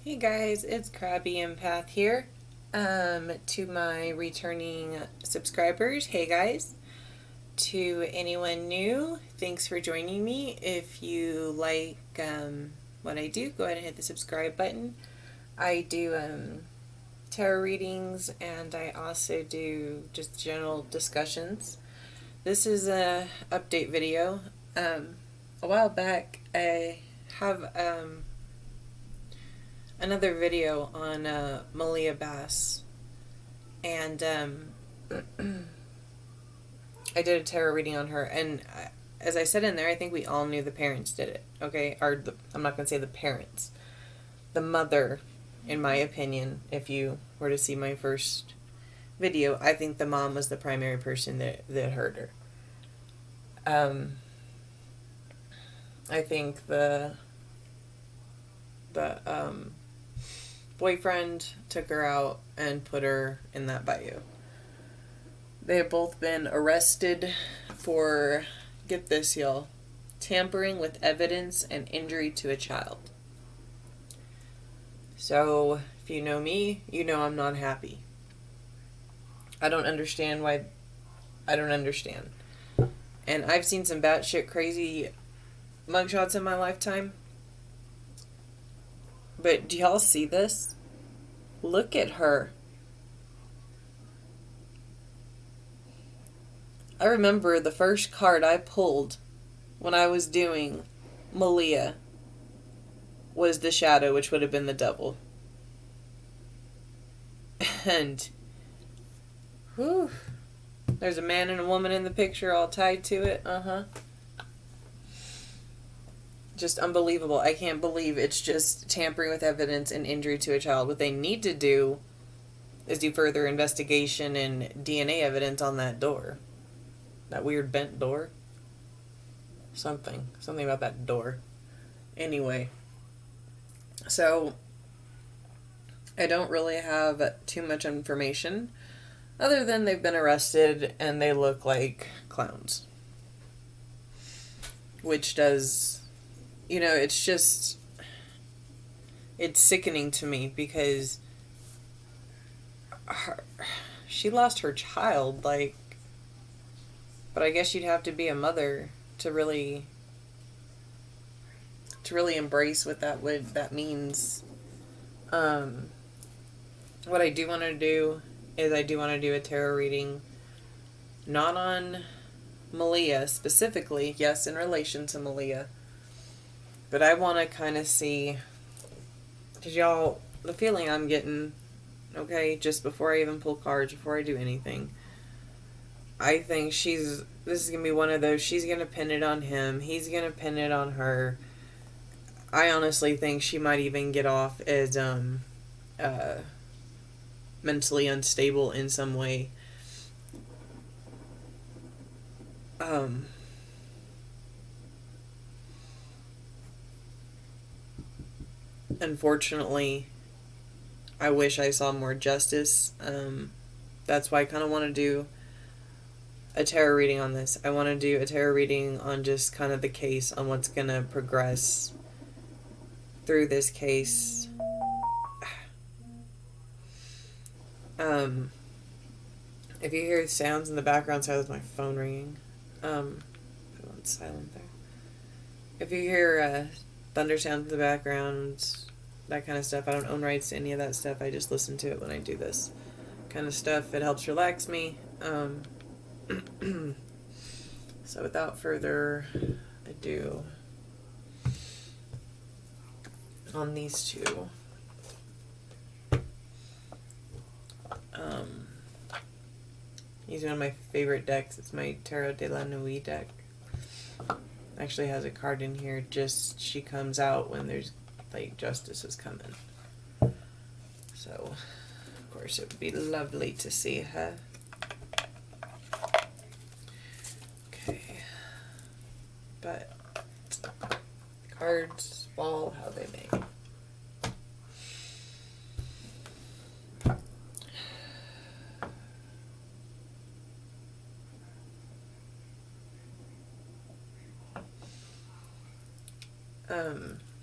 Hey guys, it's Krabby Empath here. To my returning subscribers, hey guys. To anyone new, thanks for joining me. If you like what I do, go ahead and hit the subscribe button. I do tarot readings and I also do just general discussions. This is a update video. A while back, I have another video on Maliyah Bass, and I did a tarot reading on her, and as I said in there, I think we all knew the parents did it, okay? I'm not going to say the parents. The mother, in my opinion, if you were to see my first video, I think the mom was the primary person that hurt her. I think the boyfriend took her out and put her in that bayou. They have both been arrested for, get this y'all, tampering with evidence and injury to a child. So, if you know me, you know I'm not happy. I don't understand why. I don't understand. And I've seen some batshit crazy mugshots in my lifetime. But do y'all see this? Look at her. I remember the first card I pulled when I was doing Maliyah was the shadow, which would have been the devil. And, whew, there's a man and a woman in the picture all tied to it. Just unbelievable. I can't believe it's just tampering with evidence and injury to a child. What they need to do is do further investigation and DNA evidence on that door. That weird bent door. Something about that door. Anyway. So, I don't really have too much information other than they've been arrested and they look like clowns. Which does, it's just, it's sickening to me because she lost her child, but I guess you'd have to be a mother to really embrace what that means. What I do want to do is I do want to do a tarot reading, not on Maliyah specifically, yes, in relation to Maliyah, but I want to kind of see, because y'all, the feeling I'm getting, okay, just before I even pull cards, before I do anything, I think this is going to be one of those, she's going to pin it on him, he's going to pin it on her. I honestly think she might even get off as mentally unstable in some way. Unfortunately, I wish I saw more justice. That's why I kind of want to do a tarot reading on this. I want to do a tarot reading on just kind of the case, on what's going to progress through this case. If you hear sounds in the background, sorry, that's my phone ringing. Put it on silent there. If you hear thunder sounds in the background, that kind of stuff, I don't own rights to any of that stuff. I just listen to it when I do this kind of stuff. It helps relax me. So without further ado, on these two, using one of my favorite decks. It's my Tarot de la Nuit deck. Actually has a card in here, just she comes out when there's justice is coming. So of course it would be lovely to see her. Okay, but cards fall how they may.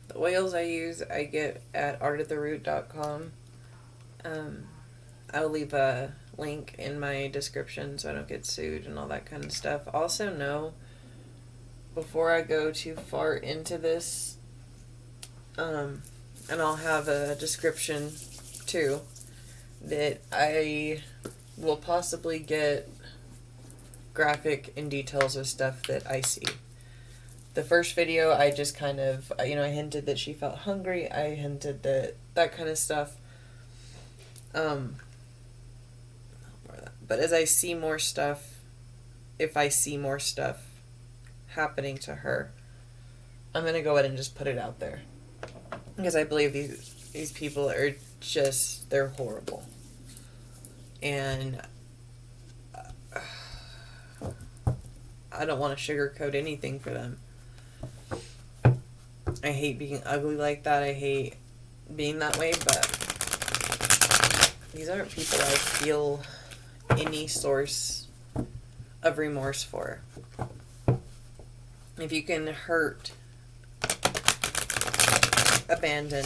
The oils I use, I get at artattheroot.com. I'll leave a link in my description so I don't get sued and all that kind of stuff. Also know, before I go too far into this, and I'll have a description too, that I will possibly get graphic and details of stuff that I see. The first video, I just kind of, I hinted that she felt hungry. I hinted that kind of stuff. But as I see more stuff, if I see more stuff happening to her, I'm going to go ahead and just put it out there. Because I believe these people are just, they're horrible. And I don't want to sugarcoat anything for them. I hate being ugly like that. I hate being that way, but these aren't people I feel any source of remorse for. If you can hurt, abandon,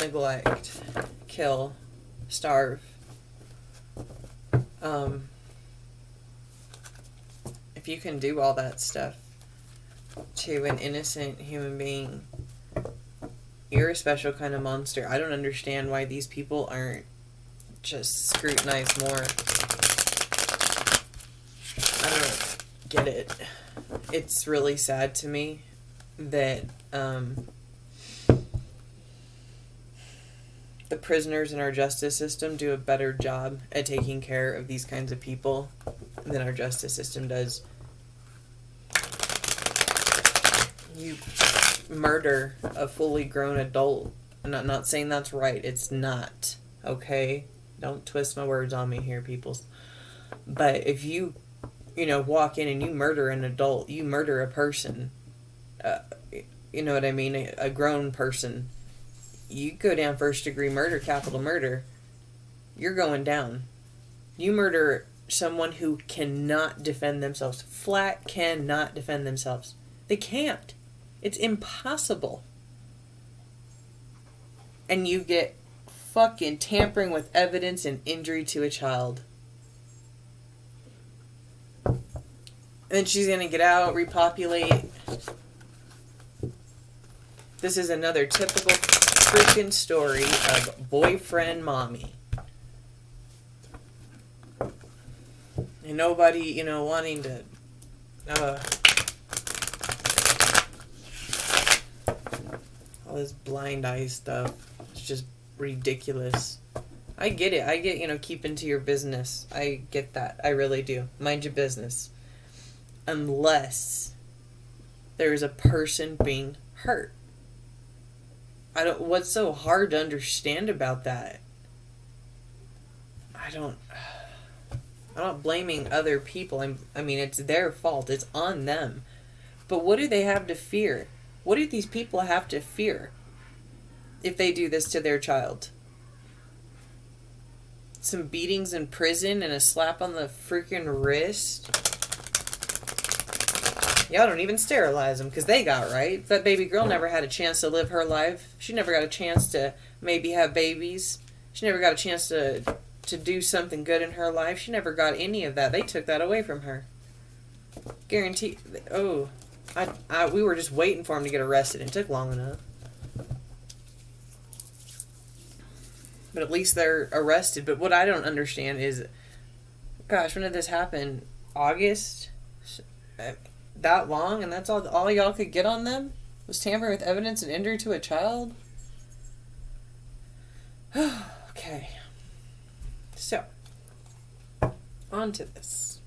neglect, kill, starve, if you can do all that stuff to an innocent human being, you're a special kind of monster. I don't understand why these people aren't just scrutinized more. I don't get it. It's really sad to me that the prisoners in our justice system do a better job at taking care of these kinds of people than our justice system does. You murder a fully grown adult. I'm not saying that's right. It's not. Okay? Don't twist my words on me here, peoples. But if you walk in and you murder an adult, you murder a person, you know what I mean? A grown person. You go down first degree murder, capital murder. You're going down. You murder someone who cannot defend themselves. Flat cannot defend themselves. They can't. It's impossible. And you get fucking tampering with evidence and injury to a child. And then she's gonna get out, repopulate. This is another typical freaking story of boyfriend mommy. And nobody, wanting to all this blind eye stuff. It's just ridiculous. I get it. I get, keeping to your business. I get that. I really do. Mind your business. Unless there is a person being hurt. What's so hard to understand about that? I'm not blaming other people. I mean, it's their fault. It's on them. But what do they have to fear? What do these people have to fear if they do this to their child? Some beatings in prison and a slap on the freaking wrist? Y'all don't even sterilize them because they got right. That baby girl never had a chance to live her life. She never got a chance to maybe have babies. She never got a chance to do something good in her life. She never got any of that. They took that away from her. Guarantee. Oh, we were just waiting for him to get arrested. It took long enough. But at least they're arrested. But what I don't understand is, gosh, when did this happen? August? That long? And that's all y'all could get on them? Was tampering with evidence and injury to a child? Okay. So, on to this.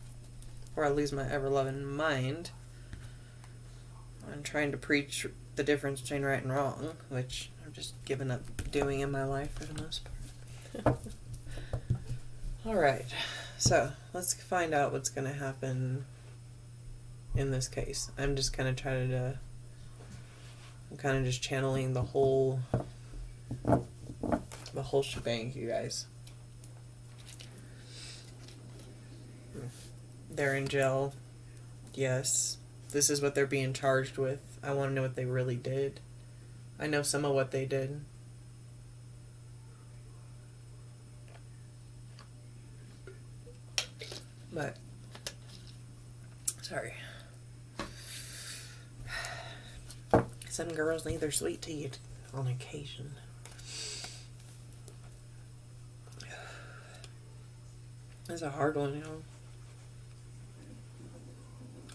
Before I lose my ever-loving mind, I'm trying to preach the difference between right and wrong, which I've just given up doing in my life for the most part. Alright, so let's find out what's going to happen in this case. I'm just kind of trying to... I'm kind of just channeling the whole shebang, you guys. They're in jail. Yes. This is what they're being charged with. I want to know what they really did. I know some of what they did. But, sorry. Some girls need their sweet tea on occasion. It's a hard one, you know.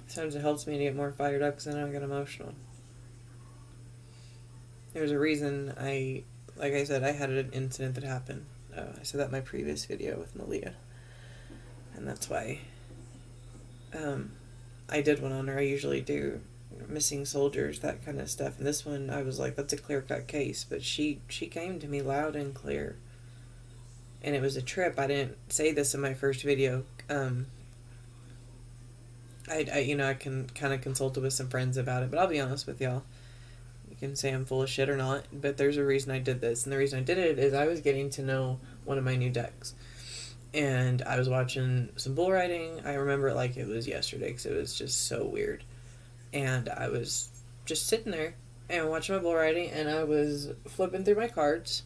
Sometimes it helps me to get more fired up because then I don't get emotional. There's a reason like I said, I had an incident that happened. I said that in my previous video with Maliyah. And that's why I did one on her. I usually do missing soldiers, that kind of stuff. And this one, I was like, that's a clear-cut case. But she came to me loud and clear. And it was a trip. I didn't say this in my first video. I can kind of consulted with some friends about it. But I'll be honest with y'all. You can say I'm full of shit or not. But there's a reason I did this. And the reason I did it is I was getting to know one of my new decks. And I was watching some bull riding. I remember it like it was yesterday because it was just so weird. And I was just sitting there and watching my bull riding, and I was flipping through my cards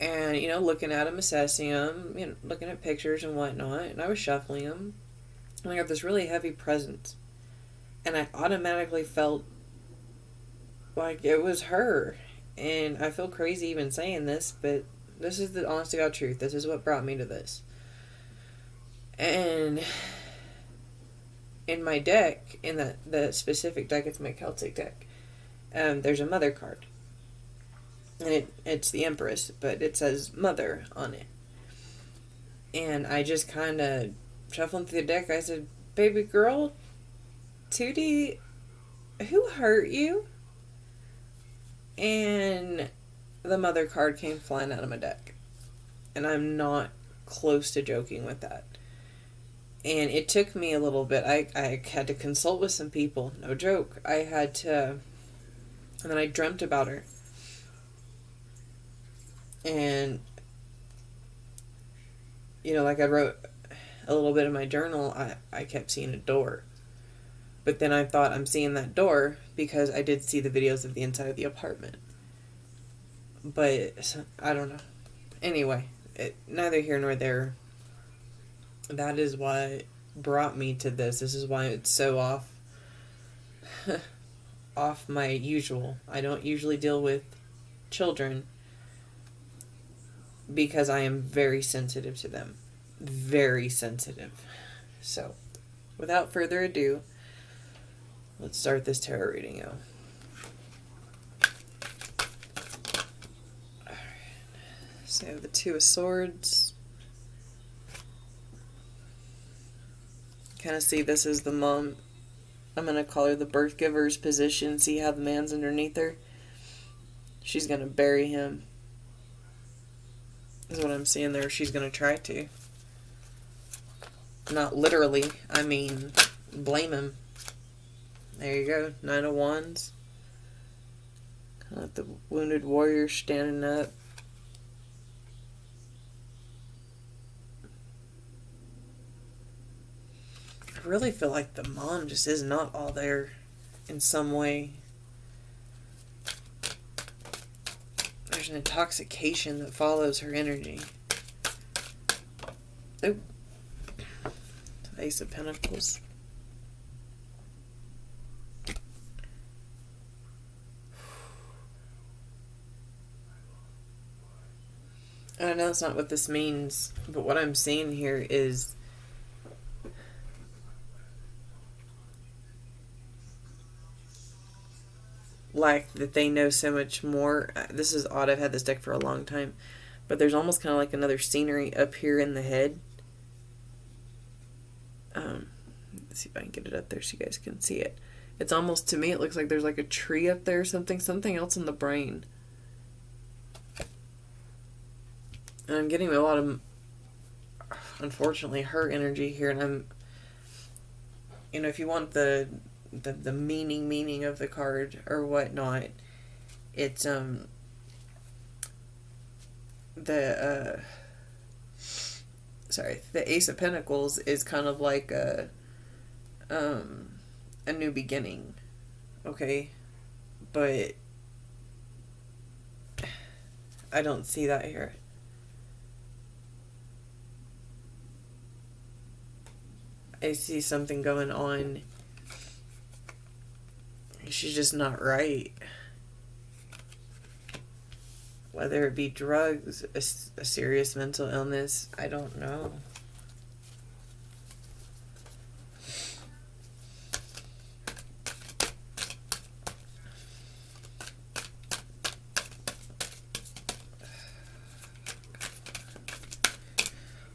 and, looking at them, assessing them, looking at pictures and whatnot. And I was shuffling them. And I got this really heavy presence. And I automatically felt like it was her. And I feel crazy even saying this, but this is the honest to God truth. This is what brought me to this. And in my deck, in the specific deck, it's my Celtic deck, there's a mother card. And it's the Empress, but it says mother on it. And I just kind of shuffling through the deck, I said, baby girl, Tootie, who hurt you? And the mother card came flying out of my deck. And I'm not close to joking with that. And it took me a little bit. I had to consult with some people. No joke. I had to... And then I dreamt about her. And, like I wrote a little bit in my journal, I kept seeing a door. But then I thought I'm seeing that door because I did see the videos of the inside of the apartment. But, I don't know. Anyway, neither here nor there. That is what brought me to this. This is why it's so off my usual. I don't usually deal with children because I am very sensitive to them. Very sensitive. So, without further ado, let's start this tarot reading, y'all. So, the Two of Swords. Kind of see this as the mom. I'm going to call her the birth giver's position. See how the man's underneath her? She's going to bury him. Is what I'm seeing there. She's going to try to. Not literally. I mean, blame him. There you go. Nine of Wands. Kind of like the wounded warrior standing up. I really feel like the mom just is not all there in some way. There's an intoxication that follows her energy. Oh. Ace of Pentacles. And I know that's not what this means, but what I'm seeing here is like that they know so much more. This is odd. I've had this deck for a long time, but there's almost kind of like another scenery up here in the head. Let's see if I can get it up there so you guys can see it. It's almost, to me, it looks like there's like a tree up there, something else in the brain. And I'm getting a lot of, unfortunately, her energy here, and I'm, if you want the meaning of the card or whatnot, it's the Ace of Pentacles is kind of like a new beginning, okay, but I don't see that here. I see something going on. She's just not right. Whether it be drugs, a serious mental illness, I don't know.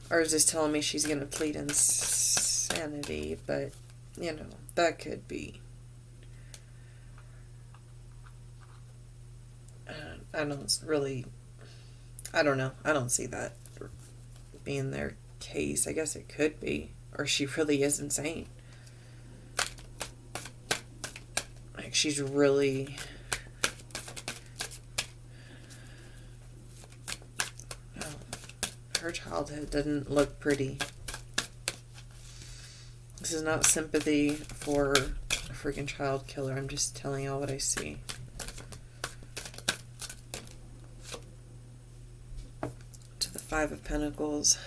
Or is this telling me she's going to plead insanity? But, you know, that could be. I don't really, I don't know. I don't see that being their case. I guess it could be. Or she really is insane. Like, she's really... Her childhood didn't look pretty. This is not sympathy for a freaking child killer. I'm just telling y'all what I see. To the Five of Pentacles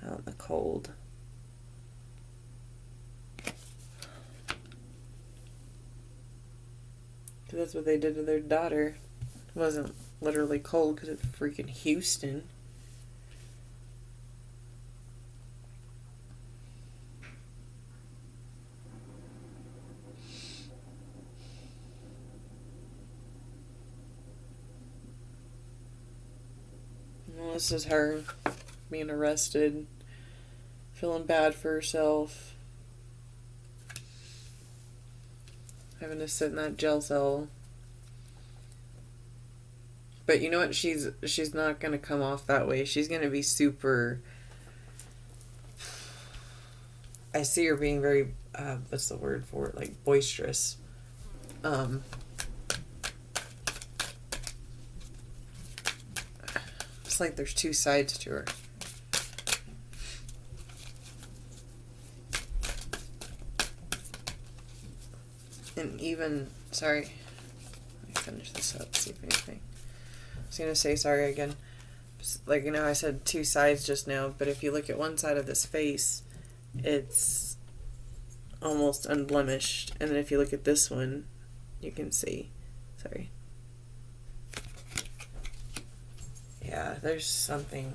out in the cold. Because that's what they did to their daughter. It wasn't literally cold because it's freaking Houston. This is her being arrested, feeling bad for herself, having to sit in that jail cell. But you know what? She's not going to come off that way. She's going to be super... I see her being very, what's the word for it? Like, boisterous. It's like there's two sides to her. And even, sorry, let me finish this up, see if anything. I was going to say sorry again. Like, you know, I said two sides just now, but if you look at one side of this face, it's almost unblemished. And then if you look at this one, you can see, sorry. Yeah, there's something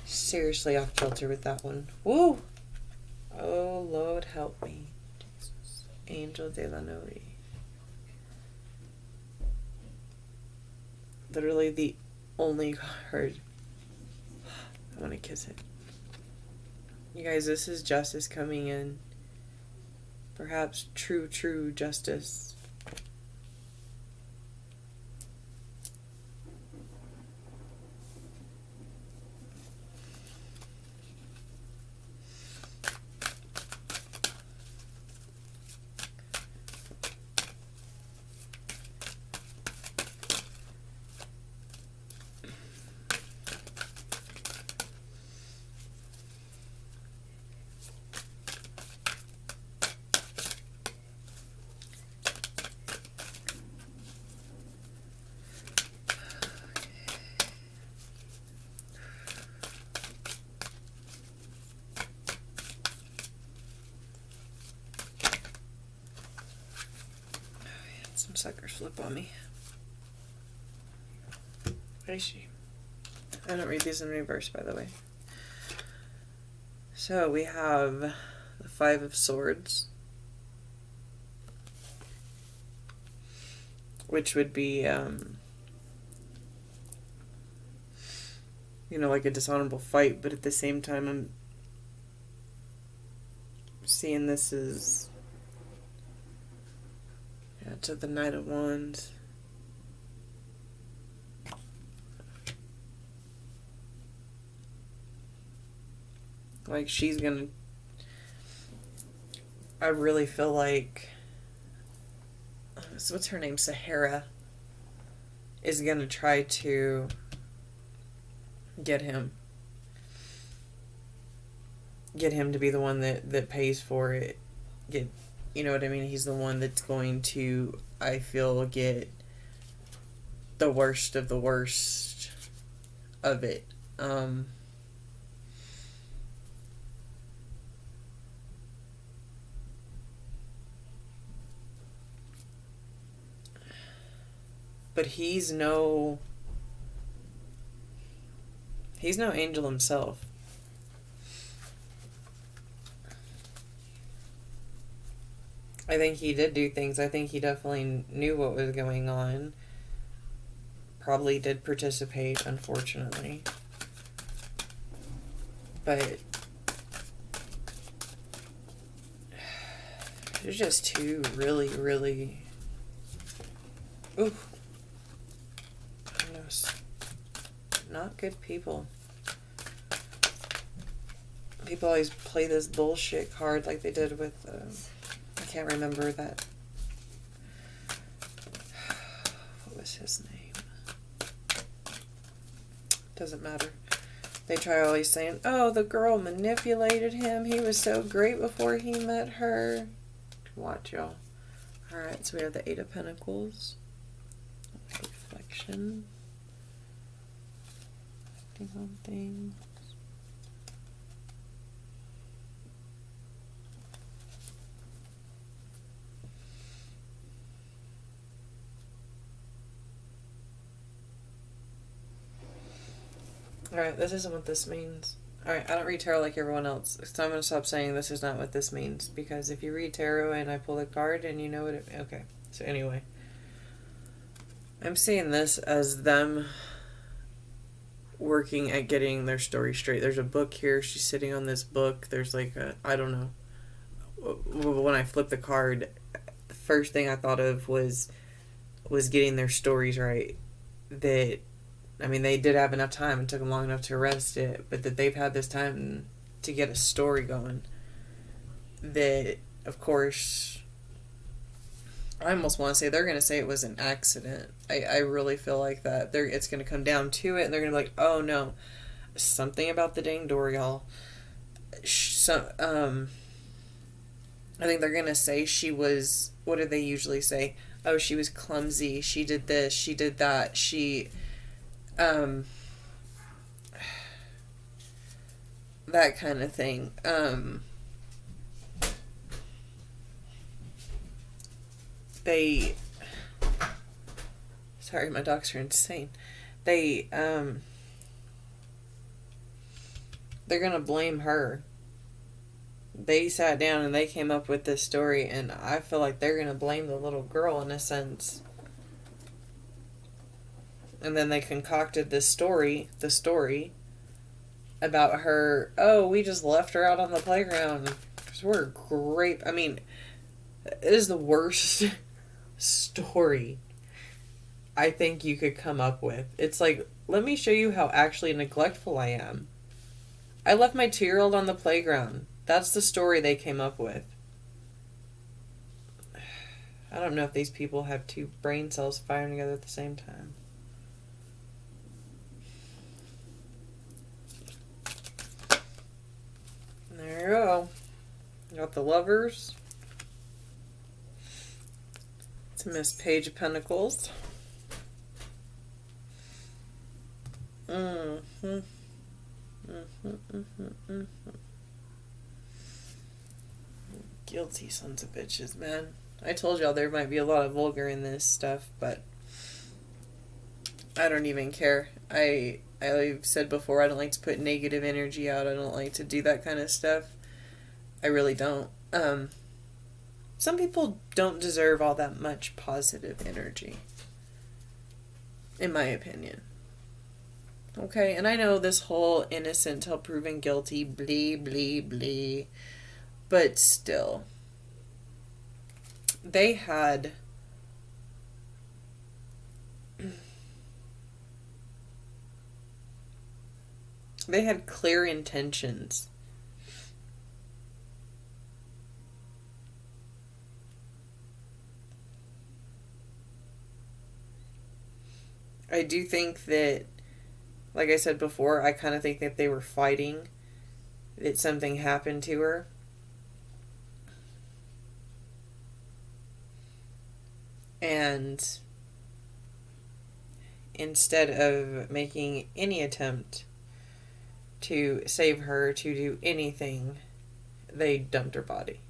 seriously off kilter with that one. Woo! Oh, Lord, help me. Jesus. Angel de la Noche. Literally the only card. I want to kiss it. You guys, this is justice coming in. Perhaps true justice. Suckers flip on me. Where is she? I don't read these in reverse, by the way. So we have the Five of Swords, which would be, you know, like a dishonorable fight, but at the same time, I'm seeing this as to the Knight of Wands. Like, she's gonna... I really feel like... what's her name? Sahara is gonna try to get him to be the one that pays for it. You know what I mean? He's the one that's going to, I feel, get the worst of the worst of it. But he's no angel himself. I think he did do things. I think he definitely knew what was going on. Probably did participate, unfortunately. But there's just two really, really... Ooh. Not good people. People always play this bullshit card like they did with... I can't remember that. What was his name? Doesn't matter. They try always saying, oh, the girl manipulated him. He was so great before he met her. Watch, y'all. Alright, so we have the Eight of Pentacles. Reflection. Acting on things. Alright, this isn't what this means. Alright, I don't read tarot like everyone else, so I'm going to stop saying this is not what this means, because if you read tarot and I pull a card and you know what it... Okay, so anyway. I'm seeing this as them working at getting their story straight. There's a book here. She's sitting on this book. There's like a... I don't know. When I flipped the card, the first thing I thought of was getting their stories right. That... I mean, they did have enough time. It took them long enough to arrest it. But that they've had this time to get a story going. That, of course, I almost want to say they're going to say it was an accident. I really feel like that. It's going to come down to it. And they're going to be like, oh, no. Something about the dang door, y'all. I think they're going to say she was... What do they usually say? Oh, she was clumsy. She did this. She did that. She... that kind of thing. Sorry, my dogs are insane. They're gonna blame her. They sat down and they came up with this story, and I feel like they're gonna blame the little girl in a sense. And then they concocted the story about her, oh, we just left her out on the playground because we're great. I mean, it is the worst story I think you could come up with. It's like, let me show you how actually neglectful I am. I left my 2-year-old on the playground. That's the story they came up with. I don't know if these people have two brain cells firing together at the same time. There you go. Got the Lovers. It's Miss Page of Pentacles. Guilty sons of bitches, man. I told y'all there might be a lot of vulgar in this stuff, but I don't even care. I've said before, I don't like to put negative energy out. I don't like to do that kind of stuff. I really don't. Some people don't deserve all that much positive energy, in my opinion. Okay, and I know this whole innocent till proven guilty, blee, blee, blee, but still, they had... They had clear intentions. I do think that, like I said before, I kind of think that they were fighting, that something happened to her. And instead of making any attempt to save her, to do anything, they dumped her body.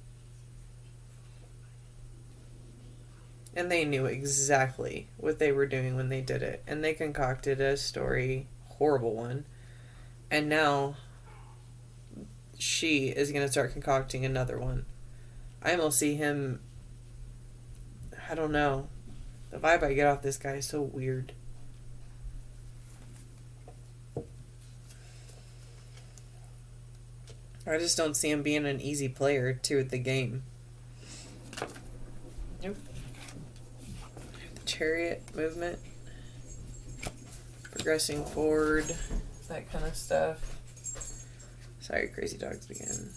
And they knew exactly what they were doing when they did it. And they concocted a story, horrible one. And now she is going to start concocting another one. I almost see him, I don't know. The vibe I get off this guy is so weird. I just don't see him being an easy player, too, at the game. Nope. The Chariot movement. Progressing forward. That kind of stuff. Sorry, crazy dogs begin.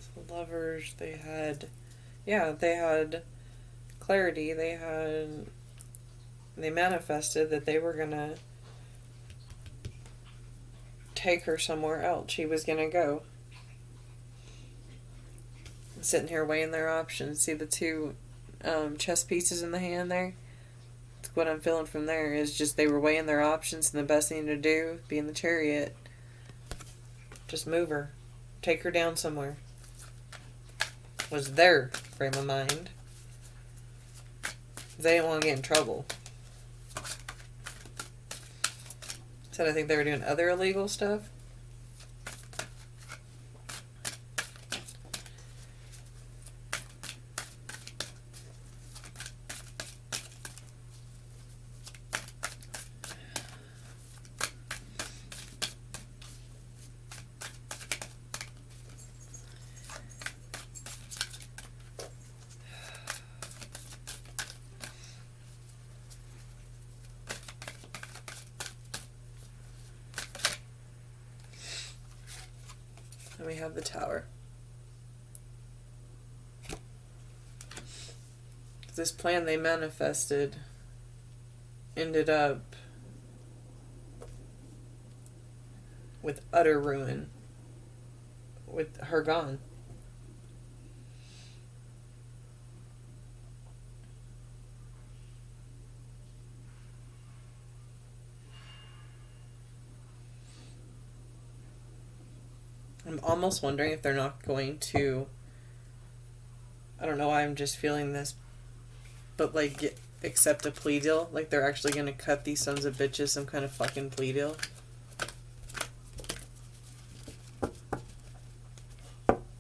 So Lovers, they had clarity. They manifested that they were gonna take her somewhere else. She was gonna go. I'm sitting here weighing their options. See the two chess pieces in the hand there? That's what I'm feeling from there, is just they were weighing their options, and the best thing to do, being the Chariot, just move her. Take her down somewhere. Was their frame of mind. They didn't want to get in trouble. Said I think they were doing other illegal stuff. And we have the Tower. This plan they manifested ended up with utter ruin, with her gone. I'm almost wondering if they're not going to, I don't know why I'm just feeling this, but like accept a plea deal. Like they're actually going to cut these sons of bitches some kind of fucking plea deal.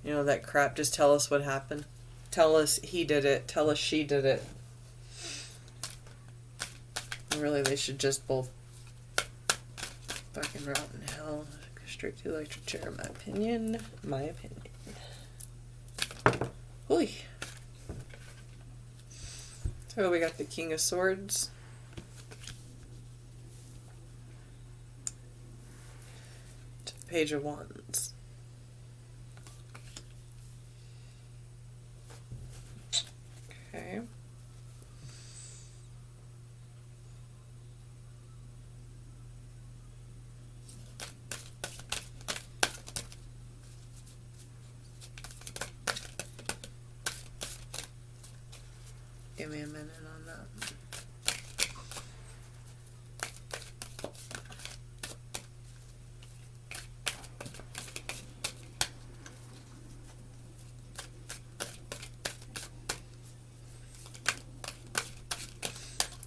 You know, that crap, just tell us what happened. Tell us he did it. Tell us she did it. Really, they should just both fucking rot in hell. Straight to electric chair, in my opinion. My opinion. Holy. So we got the King of Swords. To the Page of Wands. Okay. Give me a minute on that.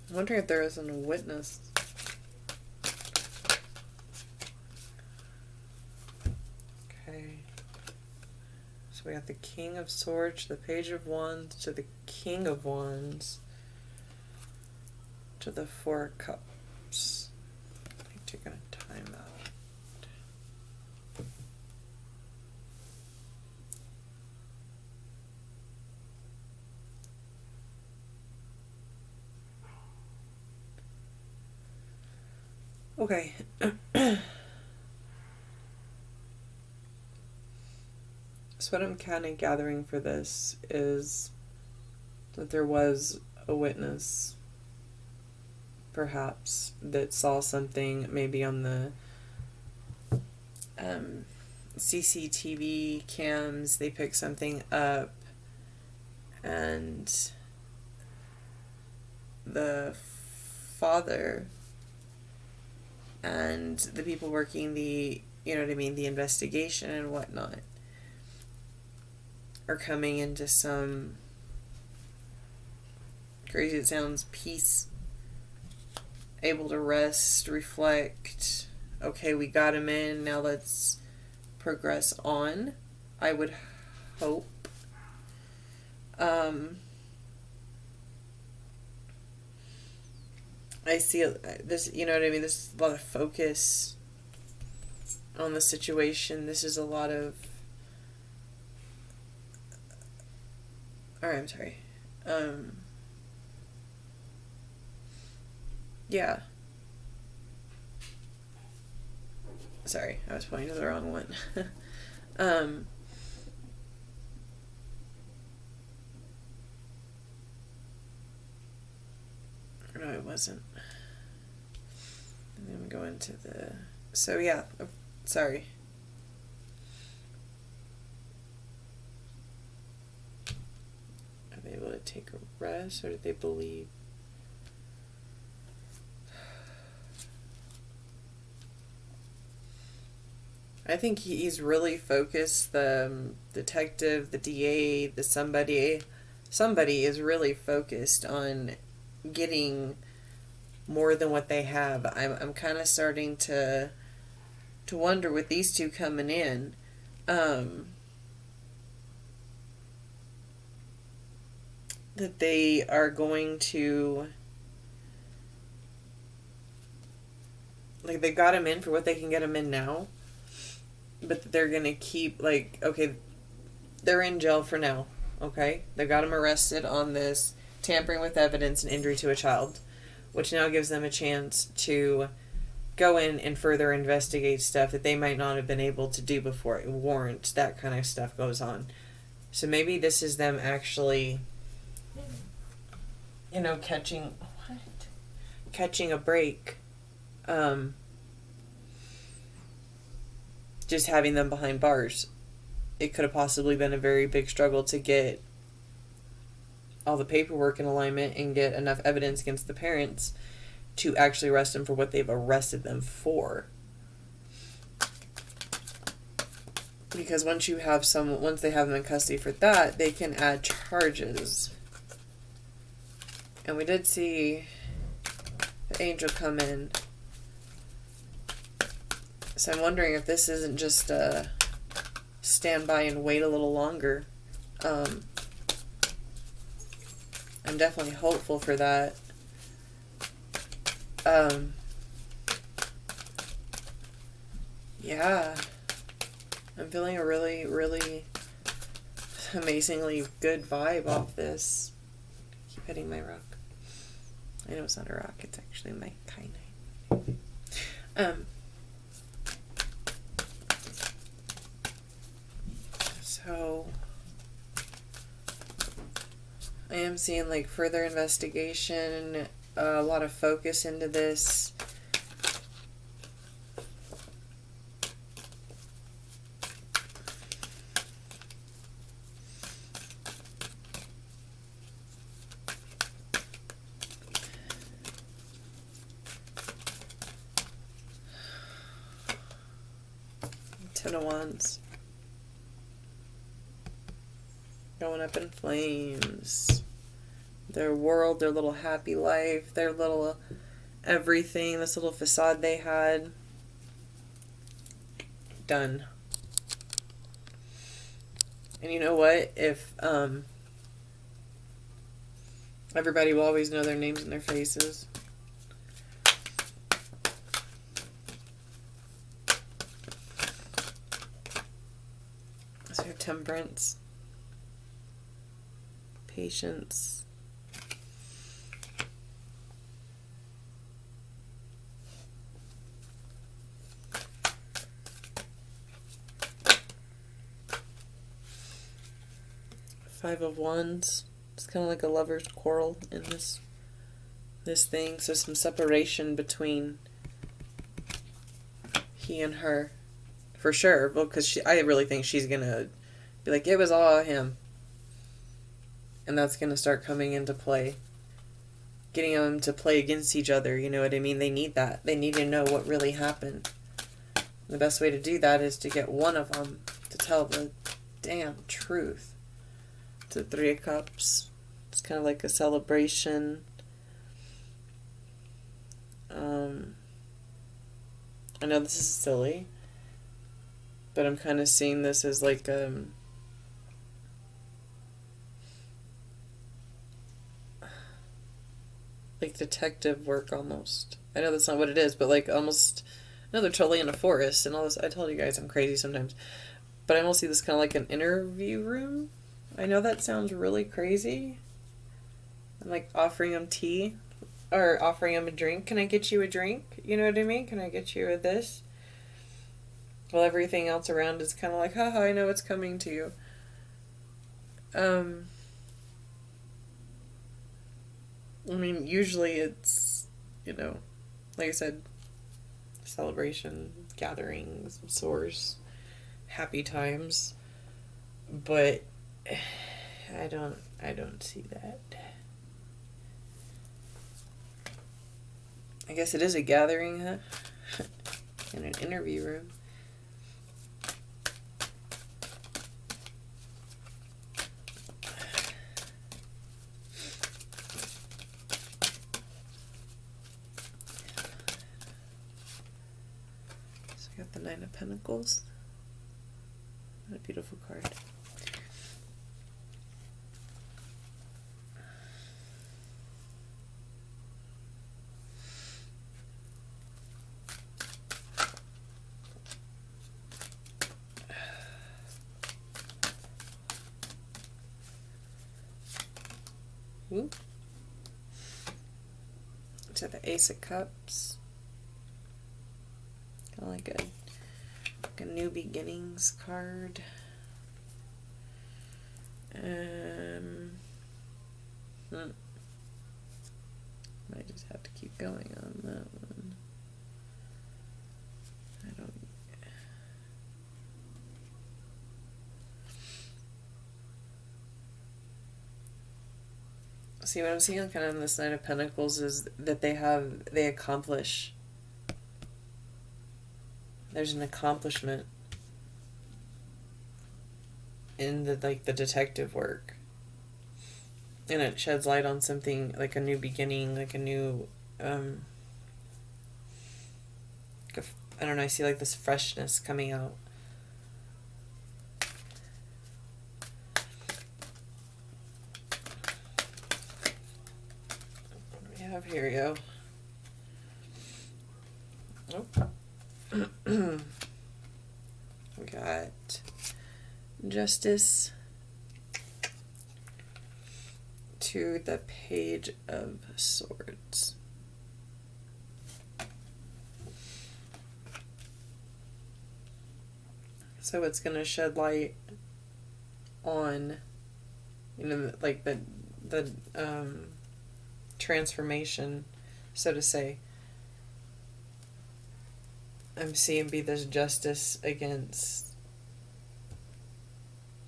I'm wondering if there isn't a witness. Okay. So we got the King of Swords, the Page of Wands, to the King of Wands, to the Four of Cups. I think taking a time out. Okay. So what I'm kind of gathering for this is that there was a witness, perhaps, that saw something maybe on the CCTV cams. They picked something up, And the father and the people working the, you know what I mean, the investigation and whatnot are coming into some, crazy it sounds, peace, able to rest, reflect. Okay, we got him in, now let's progress on, I would hope. I see this, you know what I mean, there's a lot of focus on the situation. This is a lot of, alright, I'm sorry. Yeah. Sorry, I was pointing to the wrong one. No, it wasn't. And then we go into the, so yeah, sorry. Are they able to take a rest, or did they believe? I think he's really focused, the detective, the DA, the somebody is really focused on getting more than what they have. I'm kind of starting to wonder with these two coming in, that they are going to, like, they got him in for what they can get him in now, but they're gonna keep, like, okay, they're in jail for now, okay? They got him arrested on this tampering with evidence and injury to a child, which now gives them a chance to go in and further investigate stuff that they might not have been able to do before. Warrants, that kind of stuff goes on. So maybe this is them actually, you know, catching a break. Just having them behind bars. It could have possibly been a very big struggle to get all the paperwork in alignment and get enough evidence against the parents to actually arrest them for what they've arrested them for. Because once they have them in custody for that, they can add charges. And we did see the angel come in. So I'm wondering if this isn't just a stand by and wait a little longer. I'm definitely hopeful for that. Yeah. I'm feeling a really, really amazingly good vibe off this. I keep hitting my rock. I know it's not a rock, it's actually my kyanite. So I am seeing, like, further investigation, a lot of focus into this. Ten of Wands. Going up in flames. Their world, their little happy life, their little everything, this little facade they had. Done. And you know what? If everybody will always know their names and their faces. So Temperance. Patience. Five of Wands. It's kind of like a lover's quarrel in this thing. So some separation between he and her, for sure. Well, because I really think she's gonna be like, it was all him. And that's going to start coming into play. Getting them to play against each other, you know what I mean? They need that. They need to know what really happened. The best way to do that is to get one of them to tell the damn truth. It's the Three of Cups. It's kind of like a celebration. I know this is silly, but I'm kind of seeing this as like detective work almost. I know that's not what it is, but like almost. No, they're totally in a forest and all this. I told you guys I'm crazy sometimes, but I almost see this kind of like an interview room. I know that sounds really crazy. I'm like offering them tea or offering them a drink. Can I get you a drink? You know what I mean? Can I get you a this? Well, everything else around is kind of like, haha, I know what's coming to you. I mean, usually it's, you know, like I said, celebration, gatherings, source, happy times. But I don't see that. I guess it is a gathering, huh? In an interview room. So I got the Nine of Pentacles. What a beautiful card. Ooh. To the Ace of Cups. Kind of like a new beginnings card. Might just have to keep going on that one. I don't. See, what I'm seeing kind of in this Nine of Pentacles is that they accomplish. There's an accomplishment in the detective work. And it sheds light on something like a new beginning, like a new, I don't know, I see like this freshness coming out. Here we go. Oh. We got Justice to the Page of Swords. So it's going to shed light on, you know, like the transformation, so to say. I'm seeing be this justice against,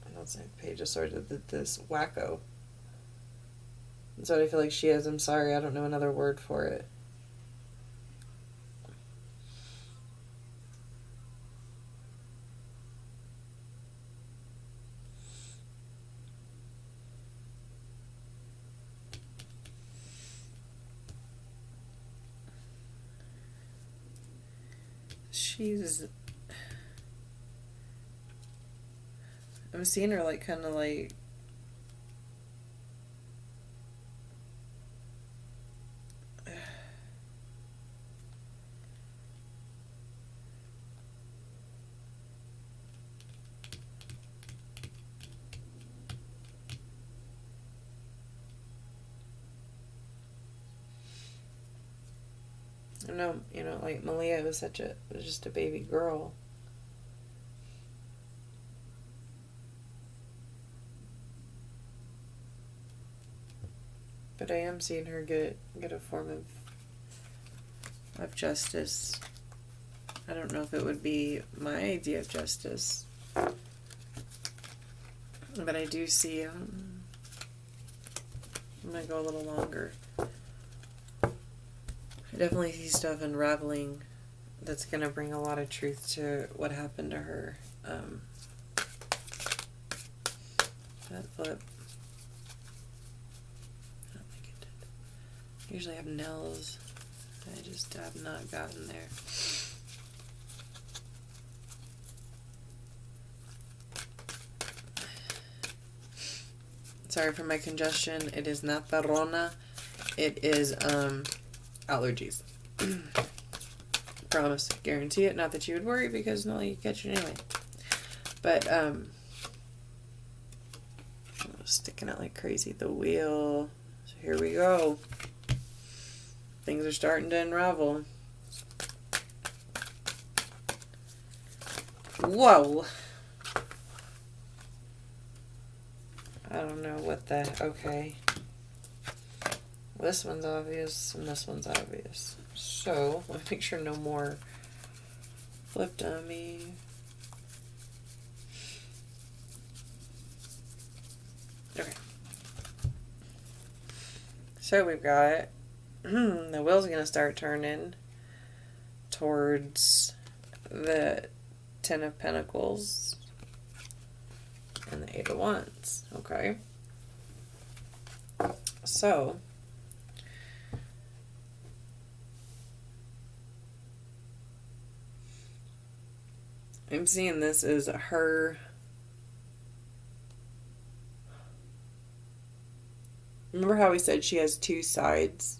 I don't say Page of Swords, this wacko. That's what I feel like she is. I'm sorry, I don't know another word for it. I'm seeing her like kind of like I know, you know, like Maliyah was just a baby girl. But I am seeing her get a form of justice. I don't know if it would be my idea of justice, but I do see I'm going to go a little longer. I definitely see stuff unraveling that's going to bring a lot of truth to what happened to her. That flip. I don't think it did. I usually have nails. I just have not gotten there. Sorry for my congestion. It is not the Rona. It is allergies. Promise. Guarantee it. Not that you would worry, because no, you catch it anyway. But sticking out like crazy. The wheel. So here we go. Things are starting to unravel. Whoa. I don't know what the... Okay. This one's obvious, and this one's obvious. So, let me make sure no more flip dummy. Okay. So, we've got... the wheel's going to start turning towards the Ten of Pentacles and the Eight of Wands. Okay. So, I'm seeing this as her... Remember how we said she has two sides?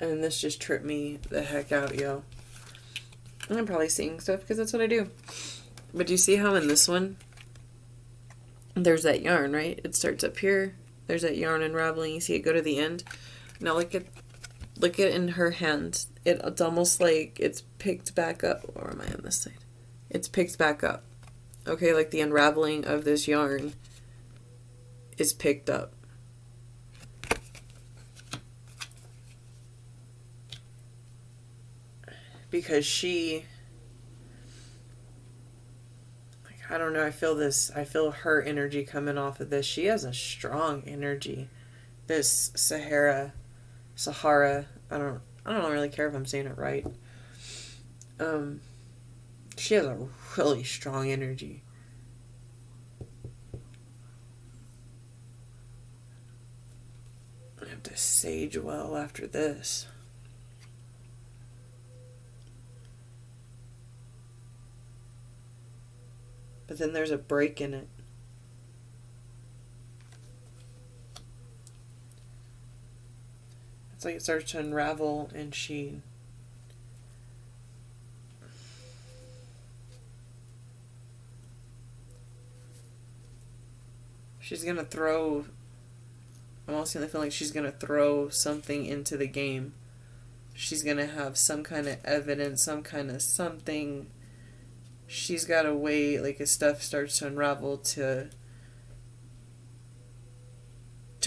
And this just tripped me the heck out, yo. I'm probably seeing stuff because that's what I do. But do you see how in this one, there's that yarn, right? It starts up here. There's that yarn unraveling. You see it go to the end. Now look at in her hand. It's almost like it's picked back up. Or am I on this side? It's picked back up. Okay, like the unraveling of this yarn is picked up. Because she, like, I don't know, I feel her energy coming off of this. She has a strong energy. This Sahara, I don't really care if I'm saying it right. She has a really strong energy. I have to sage well after this. But then there's a break in it. It's like it starts to unravel and she's gonna throw... I'm also gonna feel like she's gonna throw something into the game. She's gonna have some kind of evidence, some kind of something. She's got to wait, like, as stuff starts to unravel to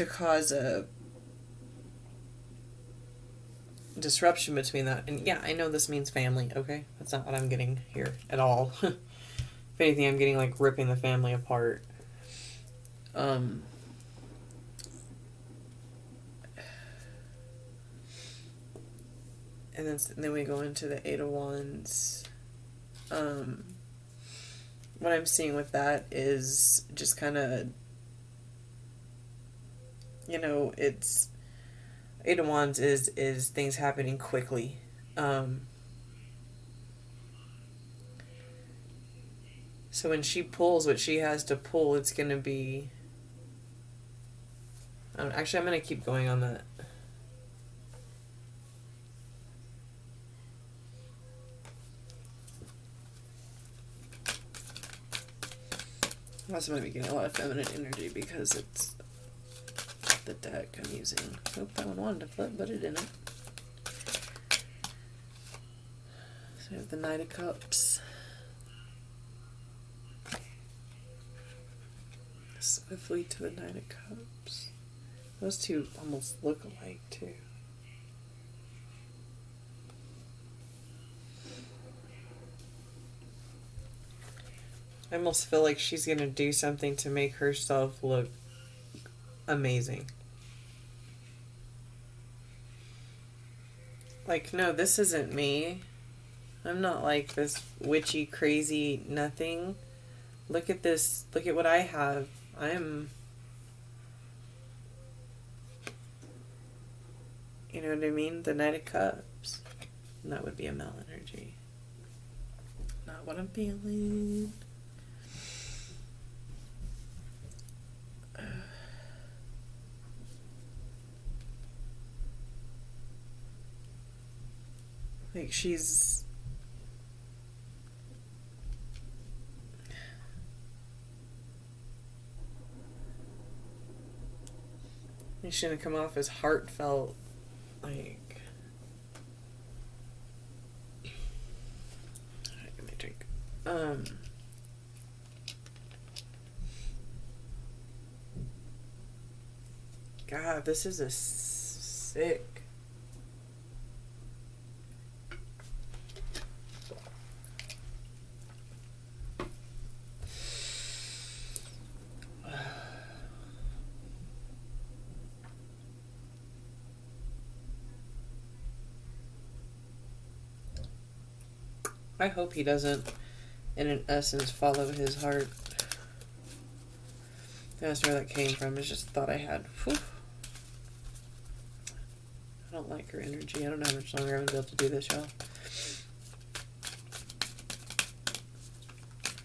cause a disruption between that. And yeah, I know this means family, okay? That's not what I'm getting here at all. If anything, I'm getting, like, ripping the family apart. And then we go into the Eight of Wands. What I'm seeing with that is just kind of, you know, it's Eight of Wands is things happening quickly. So when she pulls what she has to pull, it's going to be... Actually, I'm going to keep going on that. I also might be getting a lot of feminine energy because it's the deck I'm using. Nope, that one wanted to flip, but it didn't. So we have the Knight of Cups. Swiftly to the Knight of Cups. Those two almost look alike, too. I almost feel like she's going to do something to make herself look amazing. Like, no, this isn't me. I'm not like this witchy, crazy nothing. Look at this. Look at what I have. I'm... You know what I mean? The Knight of Cups. And that would be a male energy. Not what I'm feeling. Like she's... It shouldn't come off as heartfelt. Like... Alright, let me drink. God, this is a sick... I hope he doesn't, in essence, follow his heart. That's where that came from. It's just a thought I had. Whew. I don't like her energy. I don't know how much longer I'm going to be able to do this, y'all.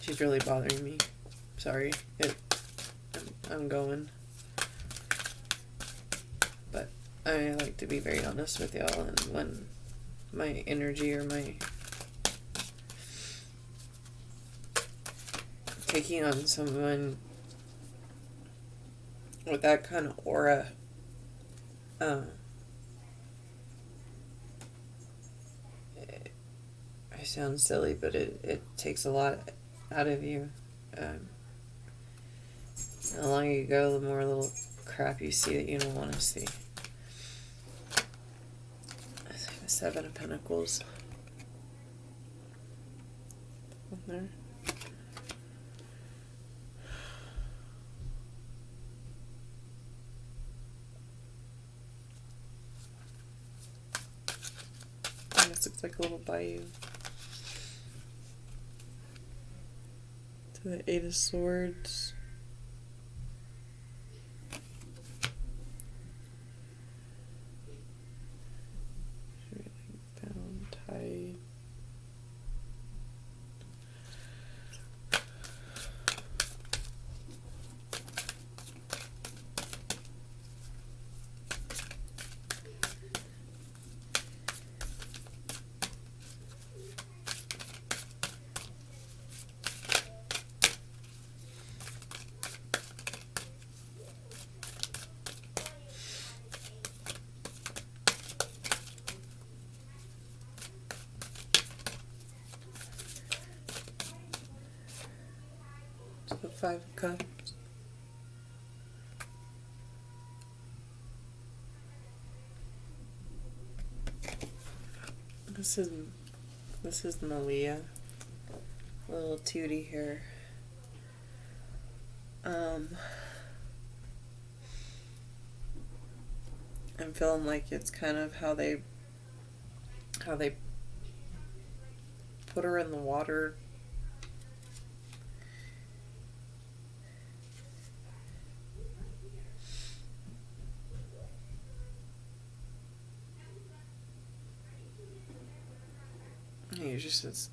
She's really bothering me. Sorry. I'm going. But I like to be very honest with y'all, and when my energy or my... taking on someone with that kind of aura, I sound silly, but it takes a lot out of you. The longer you go, the more little crap you see that you don't want to see. The Seven of Pentacles. There. This looks like a little bayou. To the Eight of Swords. Down tight. The Five of Cups. This is Maliyah, little tootie here. I'm feeling like it's kind of how they put her in the water. He just says,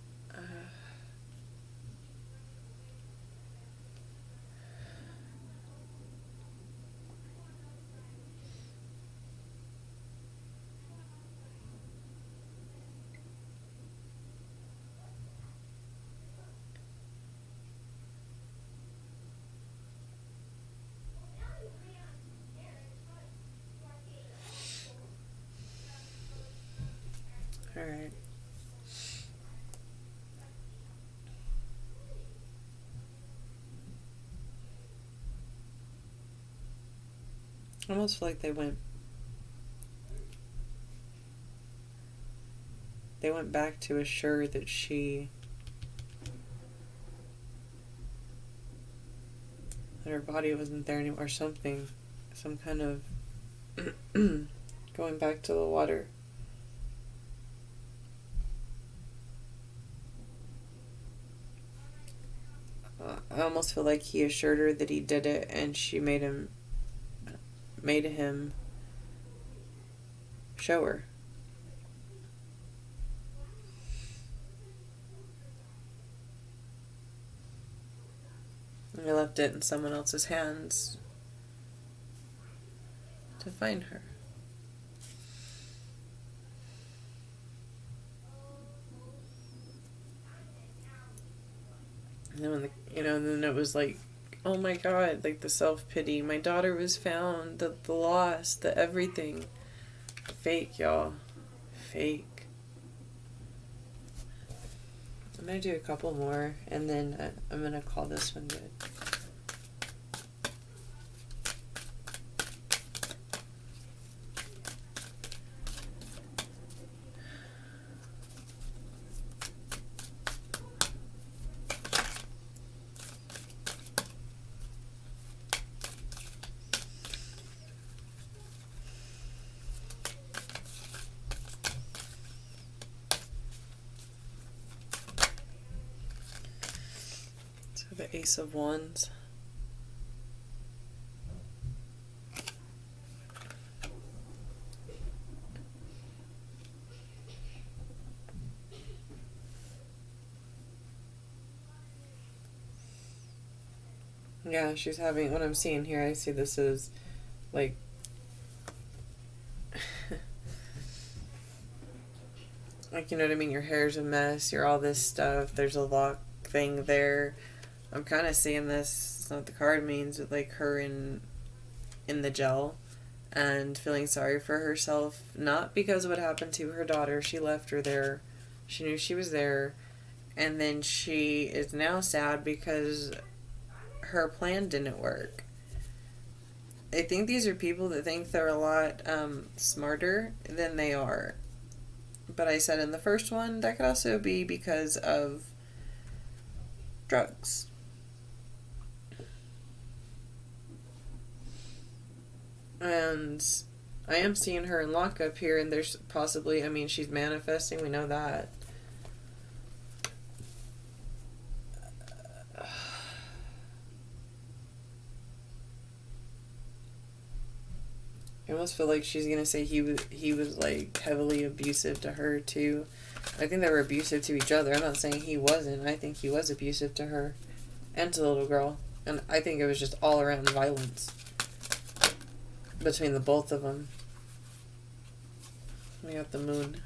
all right. I almost feel like they went back to assure that her body wasn't there anymore, or something. some kind of going back to the water. I almost feel like he assured her that he did it, and she made him show her. And I left it in someone else's hands to find her. And then when then it was like, oh my God, like the self-pity. My daughter was found, the loss, the everything. Fake, y'all. Fake. I'm going to do a couple more, and then I'm going to call this one good. The Ace of Wands. Yeah, she's having, what I'm seeing here, I see this is like like, you know what I mean, your hair's a mess, you're all this stuff, there's a lock thing there. I'm kind of seeing this, it's not what the card means, but like her in the gel and feeling sorry for herself, not because of what happened to her daughter. She left her there. She knew she was there. And then she is now sad because her plan didn't work. I think these are people that think they're a lot smarter than they are. But I said in the first one, that could also be because of drugs. And I am seeing her in lockup here, and there's possibly, I mean, she's manifesting, we know that. I almost feel like she's going to say he was like heavily abusive to her too. I think they were abusive to each other. I'm not saying he wasn't. I think he was abusive to her and to the little girl. And I think it was just all around violence between the both of them. We got the Moon.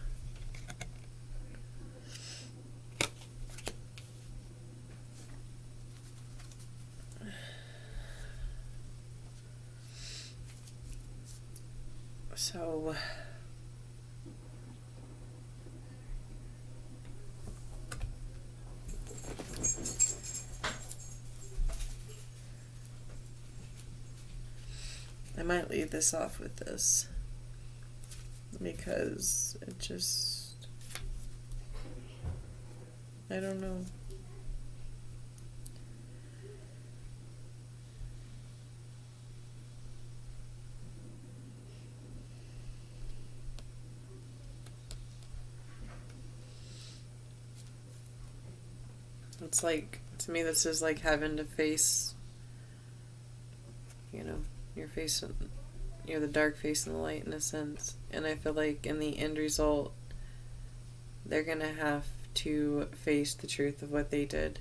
So I might leave this off with this because it just, I don't know. It's like, to me, this is like having to face, your face, the dark face and the light in a sense. And I feel like in the end result, they're going to have to face the truth of what they did.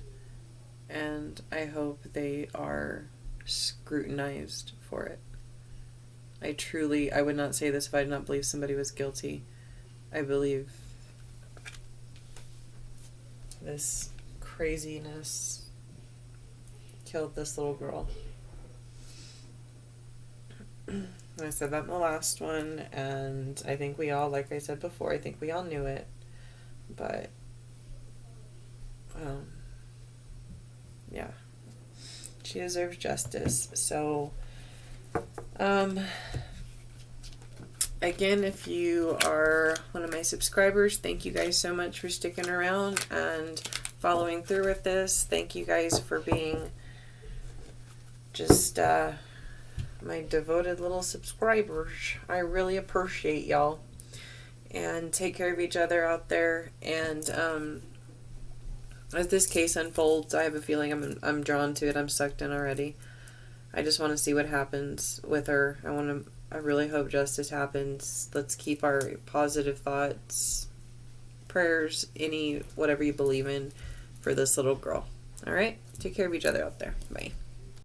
And I hope they are scrutinized for it. I would not say this if I did not believe somebody was guilty. I believe this craziness killed this little girl. I said that in the last one, and I think we all, like I said before, I think we all knew it, but yeah, she deserves justice. So again, if you are one of my subscribers, thank you guys so much for sticking around and following through with this. Thank you guys for being just my devoted little subscribers. I really appreciate y'all. And take care of each other out there. And as this case unfolds, I have a feeling I'm drawn to it. I'm sucked in already. I just want to see what happens with her. I really hope justice happens. Let's keep our positive thoughts, prayers, whatever you believe in for this little girl. All right? Take care of each other out there. Bye.